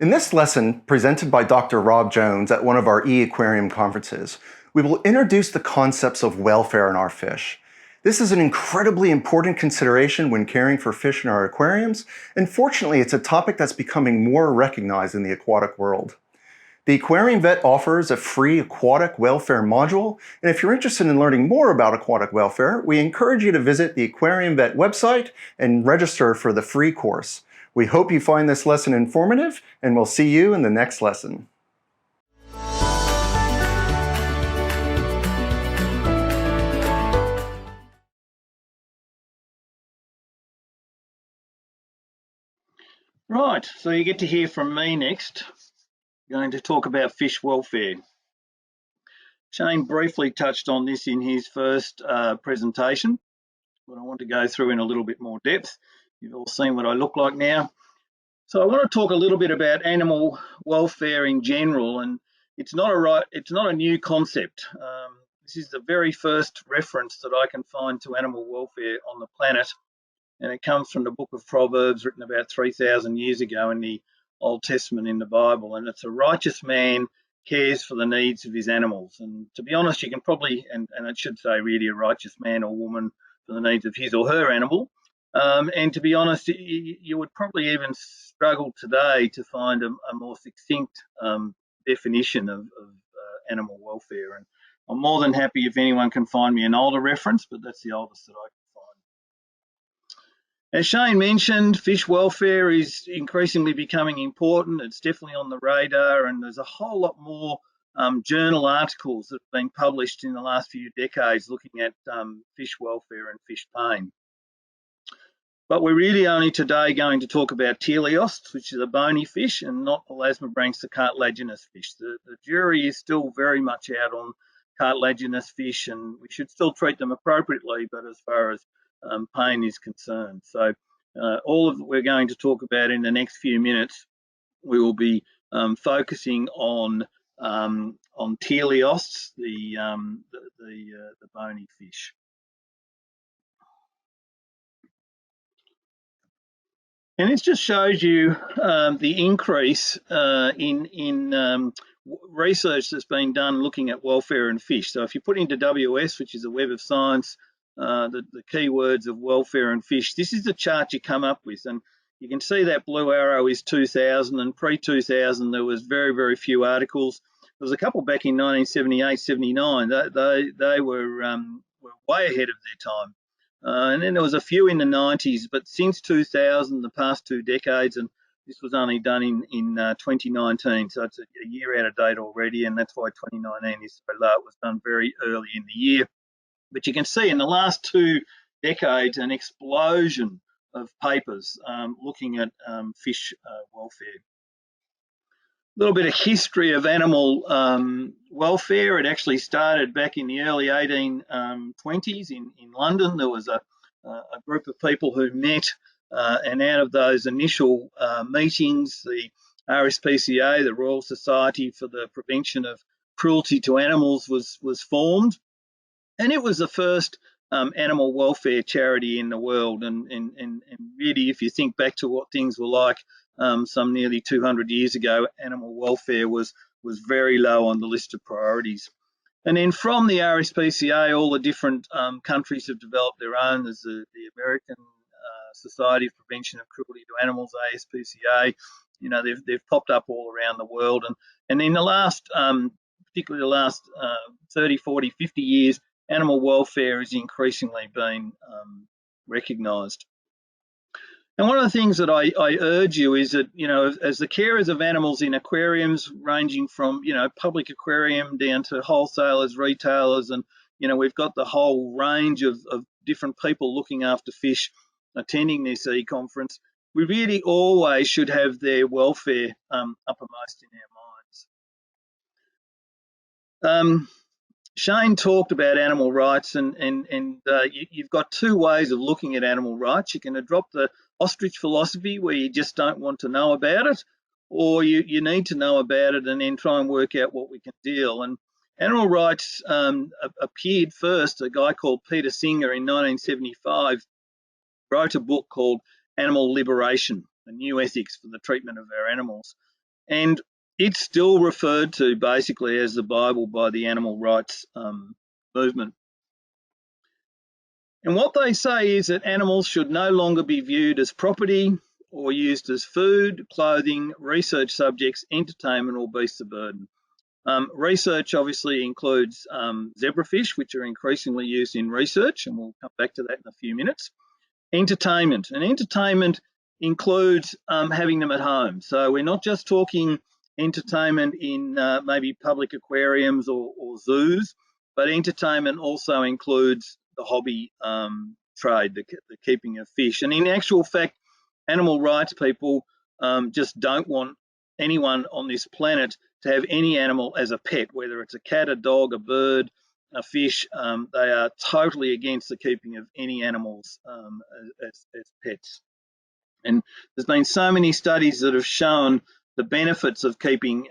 In this lesson, presented by Dr. Rob Jones at one of our eAquarium conferences, we will introduce the concepts of welfare in our fish. This is an incredibly important consideration when caring for fish in our aquariums, and fortunately it's a topic that's becoming more recognized in the aquatic world. The Aquarium Vet offers a free aquatic welfare module, and if you're interested in learning more about aquatic welfare, we encourage you to visit the Aquarium Vet website and register for the free course. We hope you find this lesson informative, and we'll see you in the next lesson. Right, so you get to hear from me next. I'm going to talk about fish welfare. Shane briefly touched on this in his first presentation, but I want to go through in a little bit more depth. You've all seen what I look like now. So I want to talk a little bit about animal welfare in general, and it's not a new concept. This is the very first reference that I can find to animal welfare on the planet, and it comes from the book of Proverbs, written about 3,000 years ago in the Old Testament in the Bible, and it's a righteous man cares for the needs of his animals. And to be honest, you can probably, and it should say really a righteous man or woman for the needs of his or her animal. And to be honest, you would probably even struggle today to find a more succinct definition of animal welfare. And I'm more than happy if anyone can find me an older reference, but that's the oldest that I can find. As Shane mentioned, fish welfare is increasingly becoming important. It's definitely on the radar, and there's a whole lot more journal articles that have been published in the last few decades looking at fish welfare and fish pain. But we're really only today going to talk about teleosts, which is a bony fish, and not Elasmobranchs, the cartilaginous fish. The jury is still very much out on cartilaginous fish, and we should still treat them appropriately, but as far as pain is concerned. So all of what we're going to talk about in the next few minutes, we will be focusing on teleosts, the bony fish. And this just shows you the increase in research that's been done looking at welfare in fish. So if you put into WS, which is a Web of Science, the keywords of welfare in fish, this is the chart you come up with. And you can see that blue arrow is 2000, and pre-2000 there was very, very few articles. There was a couple back in 1978, 79. They were way ahead of their time. And then there was a few in the 90s, but since 2000, the past 2 decades, and this was only done in 2019, so it's a year out of date already, and that's why 2019 is so low. It was done very early in the year. But you can see in the last 2 decades an explosion of papers looking at fish welfare. A little bit of history of animal welfare. It actually started back in the early 1820s in London. There was a group of people who met, and out of those initial meetings, the RSPCA, the Royal Society for the Prevention of Cruelty to Animals, was formed, and it was the first animal welfare charity in the world. And really, if you think back to what things were like some nearly 200 years ago, animal welfare was very low on the list of priorities. And then from the RSPCA, all the different countries have developed their own. There's the American Society of Prevention of Cruelty to Animals, ASPCA. You know, they've popped up all around the world. And in the last, particularly the last 30, 40, 50 years, animal welfare is increasingly being recognised. And one of the things that I urge you is that, you know, as the carers of animals in aquariums, ranging from, you know, public aquarium down to wholesalers, retailers, and, you know, we've got the whole range of different people looking after fish attending this e-conference, we really always should have their welfare uppermost in our minds. Shane talked about animal rights, and you've got 2 ways of looking at animal rights. You can adopt the ostrich philosophy, where you just don't want to know about it, or you need to know about it and then try and work out what we can deal. And animal rights appeared first. A guy called Peter Singer in 1975 wrote a book called Animal Liberation, a new ethics for the treatment of our animals. And it's still referred to basically as the Bible by the animal rights movement. And what they say is that animals should no longer be viewed as property or used as food, clothing, research subjects, entertainment, or beasts of burden. Research obviously includes zebrafish, which are increasingly used in research, and we'll come back to that in a few minutes. Entertainment, and entertainment includes having them at home. So we're not just talking entertainment in maybe public aquariums or zoos, but entertainment also includes the hobby trade, the keeping of fish. And in actual fact, animal rights people just don't want anyone on this planet to have any animal as a pet, whether it's a cat, a dog, a bird, a fish. They are totally against the keeping of any animals as pets. And there's been so many studies that have shown the benefits of keeping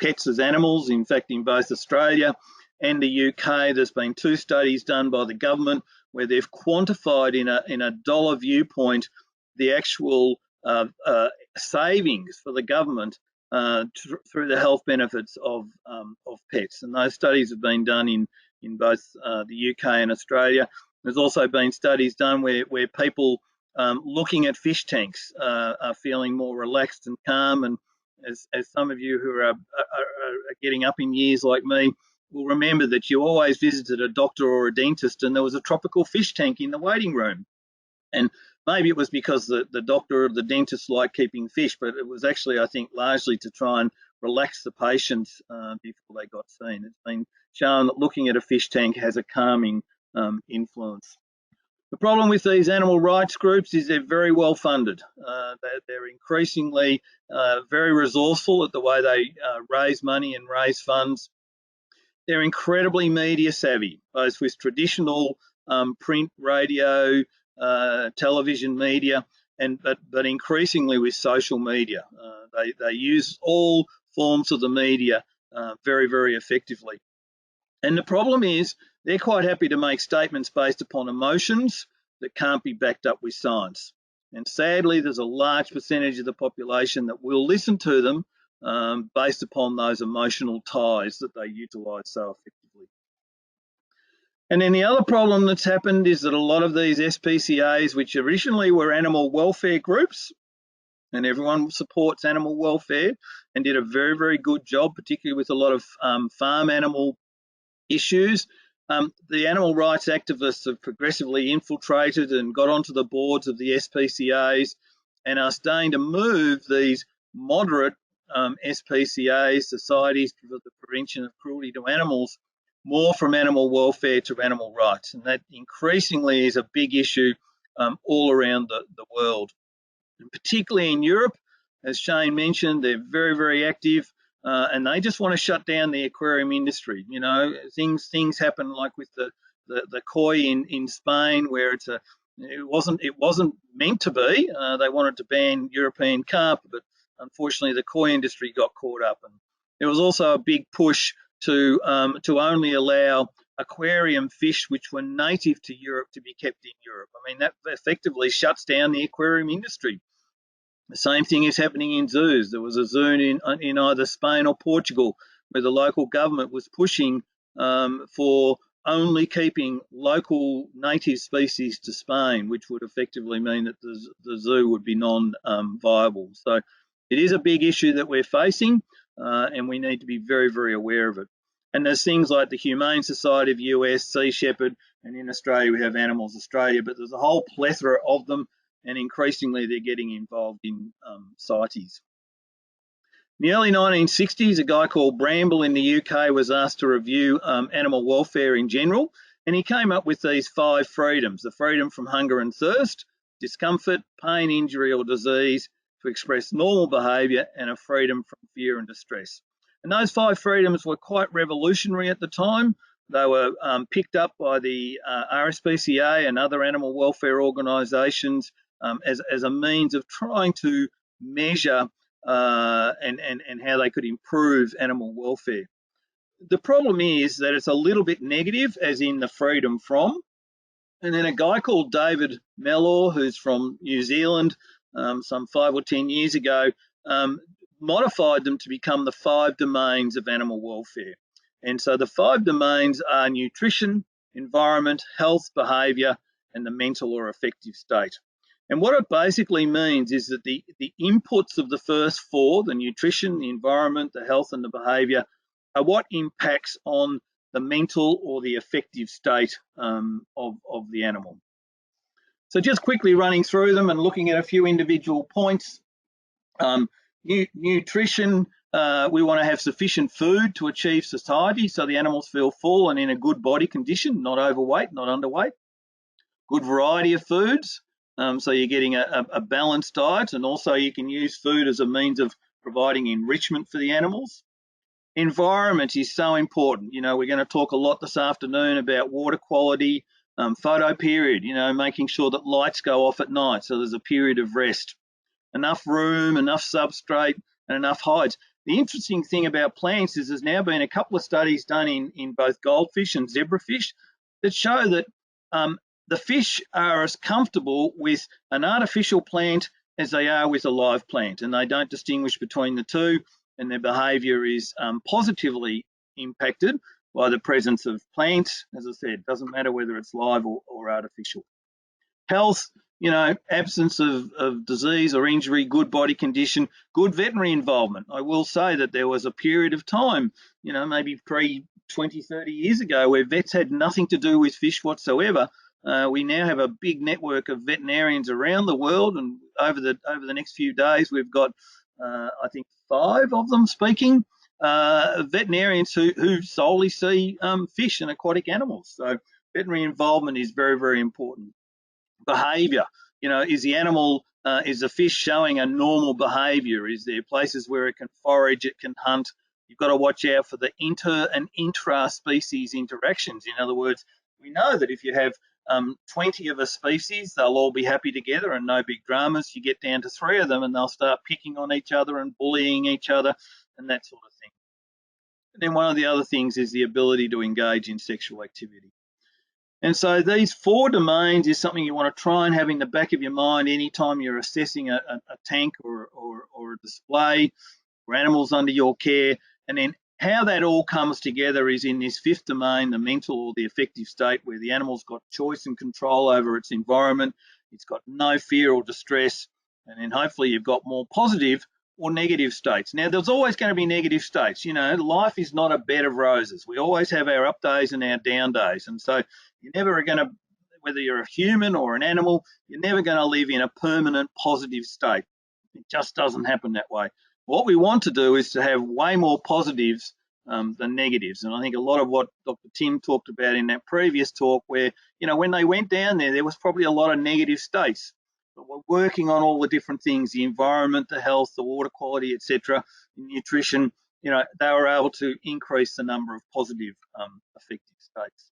pets as animals. In fact, in both Australia and the UK, there's been 2 studies done by the government where they've quantified in a dollar viewpoint the actual savings for the government through the health benefits of pets. And those studies have been done in both the UK and Australia. There's also been studies done where people looking at fish tanks are feeling more relaxed and calm. And as some of you who are getting up in years like me will remember that you always visited a doctor or a dentist and there was a tropical fish tank in the waiting room. And maybe it was because the doctor or the dentist liked keeping fish, but it was actually, I think, largely to try and relax the patients before they got seen. It's been shown that looking at a fish tank has a calming influence. The problem with these animal rights groups is they're very well funded. They're increasingly very resourceful at the way they raise money and raise funds. They're incredibly media savvy, both with traditional print, radio, television media, but increasingly with social media. They use all forms of the media very, very effectively. And the problem is they're quite happy to make statements based upon emotions that can't be backed up with science. And sadly, there's a large percentage of the population that will listen to them based upon those emotional ties that they utilise so effectively. And then the other problem that's happened is that a lot of these SPCAs, which originally were animal welfare groups, and everyone supports animal welfare and did a very, very good job, particularly with a lot of farm animal issues. The animal rights activists have progressively infiltrated and got onto the boards of the SPCAs and are starting to move these moderate SPCAs, Societies for the Prevention of Cruelty to Animals, more from animal welfare to animal rights. And that increasingly is a big issue all around the world. And particularly in Europe, as Shane mentioned, they're very, very active. And they just want to shut down the aquarium industry. You know, things happen like with the koi in Spain, where it wasn't meant to be. They wanted to ban European carp, but unfortunately the koi industry got caught up. And there was also a big push to only allow aquarium fish which were native to Europe to be kept in Europe. I mean, that effectively shuts down the aquarium industry. The same thing is happening in zoos. There was a zoo in either Spain or Portugal where the local government was pushing for only keeping local native species to Spain, which would effectively mean that the zoo would be non-viable. So it is a big issue that we're facing, and we need to be very, very aware of it. And there's things like the Humane Society of US, Sea Shepherd, and in Australia we have Animals Australia, but there's a whole plethora of them, and increasingly they're getting involved in CITES. In the early 1960s, a guy called Bramble in the UK was asked to review animal welfare in general, and he came up with these 5 freedoms: the freedom from hunger and thirst, discomfort, pain, injury or disease, to express normal behaviour, and a freedom from fear and distress. And those 5 freedoms were quite revolutionary at the time. They were picked up by the RSPCA and other animal welfare organisations as a means of trying to measure and how they could improve animal welfare. The problem is that it's a little bit negative, as in the freedom from. And then a guy called David Mellor, who's from New Zealand, some 5 or 10 years ago, modified them to become the 5 domains of animal welfare. And so the 5 domains are nutrition, environment, health, behaviour, and the mental or affective state. And what it basically means is that the inputs of the first 4, the nutrition, the environment, the health, and the behaviour, are what impacts on the mental or the affective state of the animal. So just quickly running through them and looking at a few individual points. Nutrition, we want to have sufficient food to achieve satiety so the animals feel full and in a good body condition, not overweight, not underweight. Good variety of foods, so you're getting a balanced diet, and also you can use food as a means of providing enrichment for the animals. Environment is so important. You know, we're going to talk a lot this afternoon about water quality, photo period, you know, making sure that lights go off at night so there's a period of rest. Enough room, enough substrate, and enough hides. The interesting thing about plants is there's now been a couple of studies done in both goldfish and zebrafish that show that the fish are as comfortable with an artificial plant as they are with a live plant, and they don't distinguish between the two, and their behaviour is positively impacted by the presence of plants. As I said, doesn't matter whether it's live or artificial. Health, you know, absence of disease or injury, good body condition, good veterinary involvement. I will say that there was a period of time, you know, maybe 20, 30 years ago, where vets had nothing to do with fish whatsoever. We now have a big network of veterinarians around the world, and over the next few days, we've got, I think, 5 of them speaking, veterinarians who solely see fish and aquatic animals. So veterinary involvement is very, very important. Behaviour, you know, is the animal, is the fish showing a normal behaviour? Is there places where it can forage, it can hunt? You've got to watch out for the inter and intra-species interactions. In other words, we know that if you have 20 of a species, they'll all be happy together and no big dramas. You get down to 3 of them and they'll start picking on each other and bullying each other and that sort of thing. And then one of the other things is the ability to engage in sexual activity. And so these 4 domains is something you want to try and have in the back of your mind anytime you're assessing a tank or a display or animals under your care. And then how that all comes together is in this 5th domain, the mental or the affective state, where the animal's got choice and control over its environment. It's got no fear or distress. And then hopefully you've got more positive or negative states. Now, there's always going to be negative states. You know, life is not a bed of roses. We always have our up days and our down days. And so you're never going to, whether you're a human or an animal, you're never going to live in a permanent positive state. It just doesn't happen that way. What we want to do is to have way more positives than negatives. And I think a lot of what Dr. Tim talked about in that previous talk, where, you know, when they went down there was probably a lot of negative states. But we're working on all the different things, the environment, the health, the water quality, etc., nutrition. You know, they were able to increase the number of positive affective states.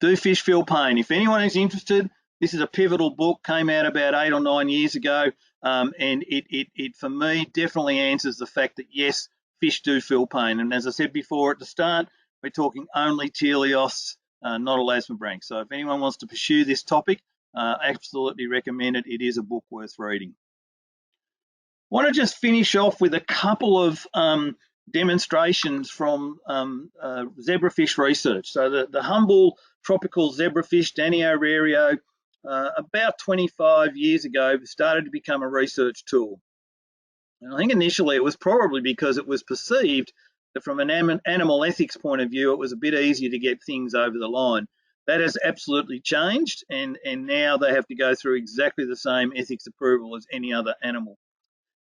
Do fish feel pain? If anyone is interested, this is a pivotal book, came out about 8 or 9 years ago, and it for me definitely answers the fact that yes, fish do feel pain. And as I said before at the start, we're talking only teleosts, not elasmobranchs. So if anyone wants to pursue this topic, absolutely recommend it. It is a book worth reading. I want to just finish off with a couple of demonstrations from zebrafish research. So the humble tropical zebrafish, Danio rario, about 25 years ago, started to become a research tool. And I think initially it was probably because it was perceived that from an animal ethics point of view, it was a bit easier to get things over the line. That has absolutely changed, and now they have to go through exactly the same ethics approval as any other animal.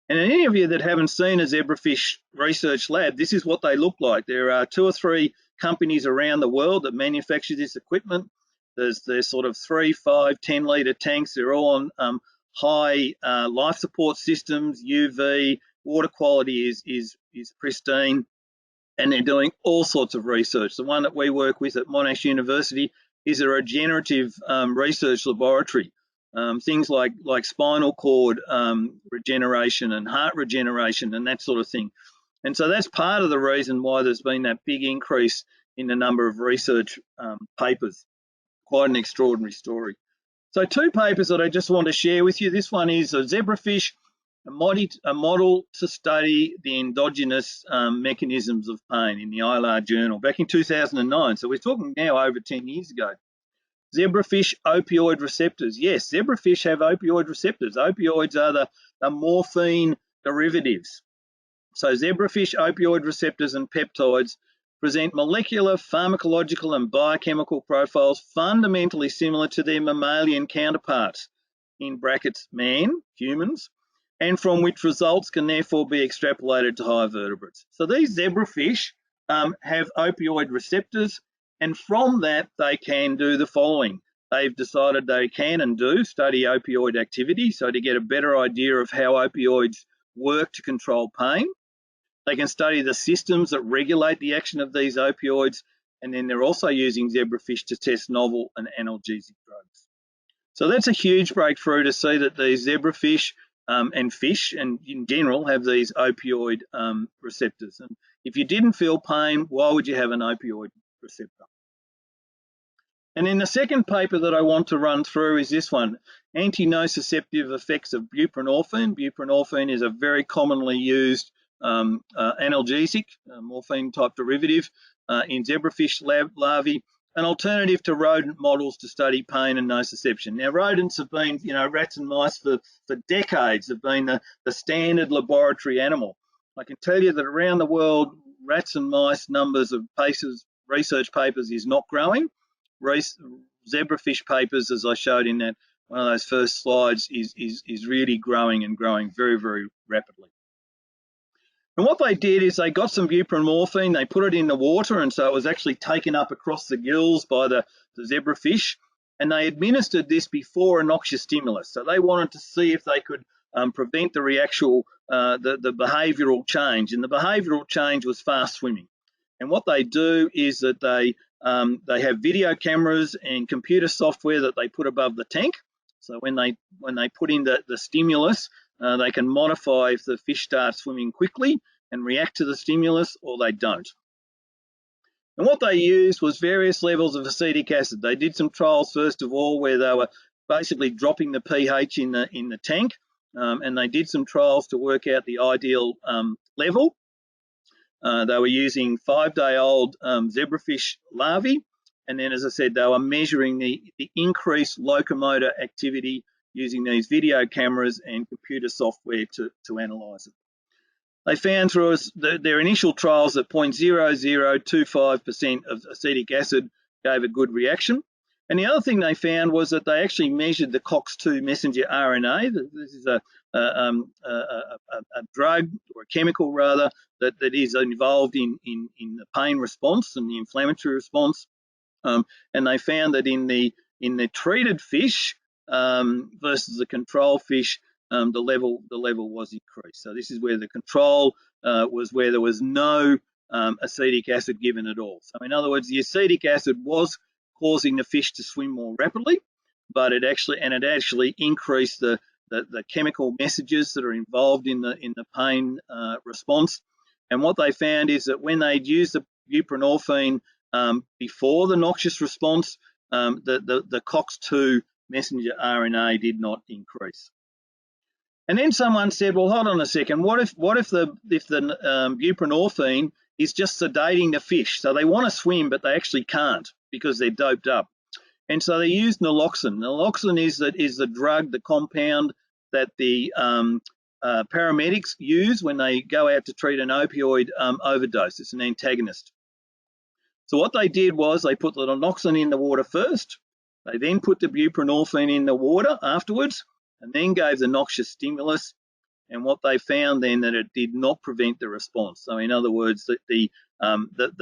And any of you that haven't seen a zebrafish research lab, this is what they look like. There are 2 or 3 companies around the world that manufacture this equipment. There's sort of 3, 5, 10 litre tanks. They're all on high life support systems, UV, water quality is pristine, and they're doing all sorts of research. The one that we work with at Monash University is a regenerative research laboratory. Things like spinal cord regeneration and heart regeneration and that sort of thing. And so that's part of the reason why there's been that big increase in the number of research papers. Quite an extraordinary story. So 2 papers that I just want to share with you. This one is a zebrafish a model to study the endogenous mechanisms of pain in the ILR journal back in 2009. So we're talking now over 10 years ago. Zebrafish opioid receptors. Yes, zebrafish have opioid receptors. Opioids are the morphine derivatives. So zebrafish opioid receptors and peptides present molecular, pharmacological and biochemical profiles fundamentally similar to their mammalian counterparts, in brackets man, humans, and from which results can therefore be extrapolated to higher vertebrates. So these zebrafish have opioid receptors, and from that they can do the following. They've decided they can and do study opioid activity, so to get a better idea of how opioids work to control pain. They can study the systems that regulate the action of these opioids, and then they're also using zebrafish to test novel and analgesic drugs. So that's a huge breakthrough to see that these zebrafish and fish and in general have these opioid receptors. And if you didn't feel pain, why would you have an opioid receptor? And then the second paper that I want to run through is this one, anti-nociceptive effects of buprenorphine. Buprenorphine is a very commonly used analgesic, morphine type derivative in zebrafish larvae, an alternative to rodent models to study pain and nociception. Now, rodents have been, rats and mice for decades have been the standard laboratory animal. I can tell you that around the world, rats and mice numbers of research papers is not growing. Zebrafish papers, as I showed in that one of those first slides, is really growing and growing very, very rapidly. And what they did is they got some buprenorphine, they put it in the water, and so it was actually taken up across the gills by the zebrafish, and they administered this before a noxious stimulus. So they wanted to see if they could prevent the the behavioural change, and the behavioural change was fast swimming. And what they do is that they have video cameras and computer software that they put above the tank. So when they put in the stimulus, they can modify if the fish starts swimming quickly and react to the stimulus, or they don't. And what they used was various levels of acetic acid. They did some trials first of all where they were basically dropping the pH in the tank, and they did some trials to work out the ideal level. They were using 5-day-old zebrafish larvae, and then, as I said, they were measuring the increased locomotor activity using these video cameras and computer software to analyse it. They found through their initial trials that 0.0025% of acetic acid gave a good reaction. And the other thing they found was that they actually measured the COX-2 messenger RNA. This is a drug, or a chemical rather, that is involved in the pain response and the inflammatory response. And they found that in the treated fish versus the control fish, the level was increased. So this is where the control was where there was no acetic acid given at all. So in other words, the acetic acid was causing the fish to swim more rapidly, but it actually increased the chemical messages that are involved in the pain response. And what they found is that when they'd used the buprenorphine before the noxious response, the COX-2 messenger RNA did not increase. And then someone said, well, hold on a second, what if the buprenorphine is just sedating the fish? So they want to swim, but they actually can't because they're doped up. And so they used naloxone. Naloxone is the drug, the compound that the paramedics use when they go out to treat an opioid overdose. It's an antagonist. So what they did was they put the naloxone in the water first. They then put the buprenorphine in the water afterwards, and then gave the noxious stimulus. And what they found then that it did not prevent the response. So in other words, that the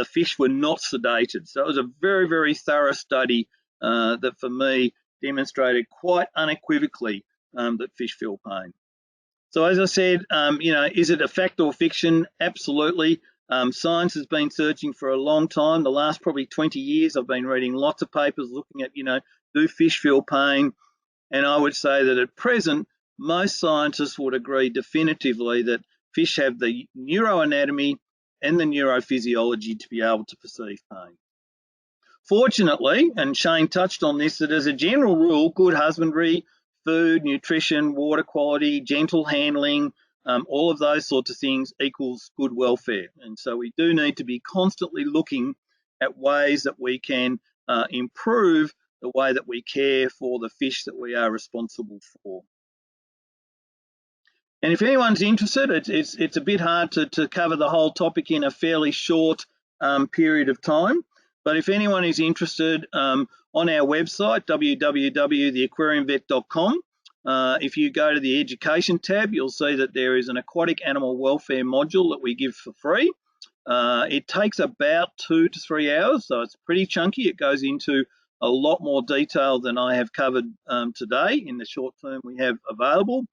fish were not sedated. So it was a very, very thorough study that for me demonstrated quite unequivocally that fish feel pain. So as I said, is it a fact or fiction? Absolutely. Science has been searching for a long time. The last probably 20 years, I've been reading lots of papers looking at, do fish feel pain? And I would say that at present, most scientists would agree definitively that fish have the neuroanatomy and the neurophysiology to be able to perceive pain. Fortunately, and Shane touched on this, that as a general rule, good husbandry, food, nutrition, water quality, gentle handling, all of those sorts of things equals good welfare. And so we do need to be constantly looking at ways that we can improve the way that we care for the fish that we are responsible for. And if anyone's interested, it's a bit hard to cover the whole topic in a fairly short period of time. But if anyone is interested, on our website, www.theaquariumvet.com, if you go to the education tab, you'll see that there is an aquatic animal welfare module that we give for free. It takes about 2 to 3 hours, so it's pretty chunky. It goes into a lot more detail than I have covered today in the short term we have available.